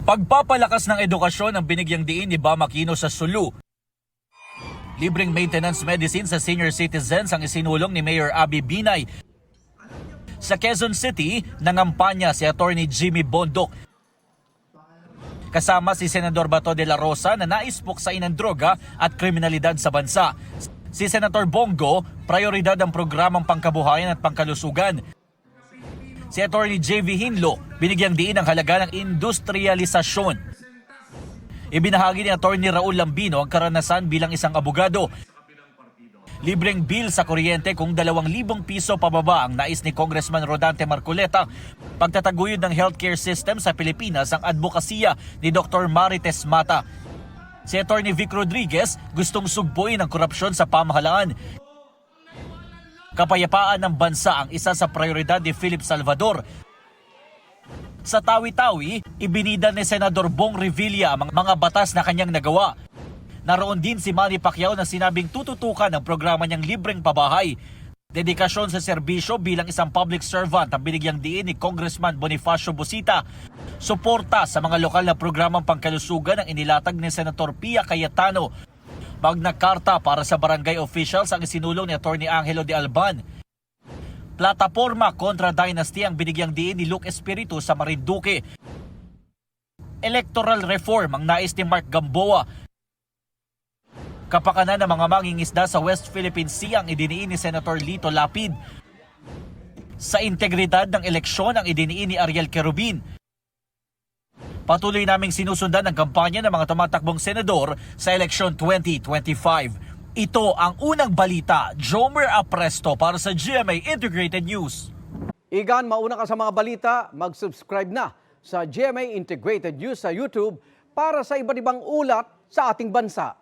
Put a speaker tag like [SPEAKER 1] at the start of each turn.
[SPEAKER 1] Pagpapalakas ng edukasyon ang binigyang diin ni Bam Aquino sa Sulu. Libreng maintenance medicine sa senior citizens ang isinulong ni Mayor Abby Binay. Sa Quezon City, nangampanya si Attorney Jimmy Bondoc. Kasama si Senador Bato de la Rosa na nais puksain ang droga at kriminalidad sa bansa. Si Senator Bongo, prioridad ang programang pangkabuhayan at pangkalusugan. Si Attorney J.V. Hinlo, binigyang diin ang halaga ng industrialisasyon. Ibinahagi ni Attorney Raul Lambino ang karanasan bilang isang abogado. Libreng bill sa kuryente kung 2,000 piso pababa ang nais ni Congressman Rodante Marcoleta. Pagtataguyod ng healthcare system sa Pilipinas ang advokasya ni Dr. Marites Mata. Si Attorney Vic Rodriguez gustong sugpuin ang korupsyon sa pamahalaan. Kapayapaan ng bansa ang isa sa prioridad ni Philip Salvador. Sa Tawi-Tawi, ibinida ni Senador Bong Revilla ang mga batas na kanyang nagawa. Naroon din si Manny Pacquiao na sinabing tututukan ang programa niyang libreng pabahay. Dedikasyon sa serbisyo bilang isang public servant ang binigyang diin ni Congressman Bonifacio Busita. Suporta sa mga lokal na programang pangkalusugan ang inilatag ni Senator Pia Cayetano. Magna Carta para sa barangay officials ang isinulong ni Attorney Angelo de Alban. Plataporma kontra dynasty ang binigyang diin ni Luke Espiritu sa Marinduque. Electoral reform ang nais ni Mark Gamboa. Kapakanan ng mga mangingisda sa West Philippine Sea ang idiniin ni Senator Lito Lapid. Sa integridad ng eleksyon ang idiniin ni Ariel Querubin. Patuloy naming sinusundan ang kampanya ng mga tumatakbong senador sa eleksyon 2025. Ito ang unang balita, Jomer Apresto para sa GMA Integrated News.
[SPEAKER 2] Igan, mauna ka sa mga balita, mag-subscribe na sa GMA Integrated News sa YouTube para sa iba't ibang ulat sa ating bansa.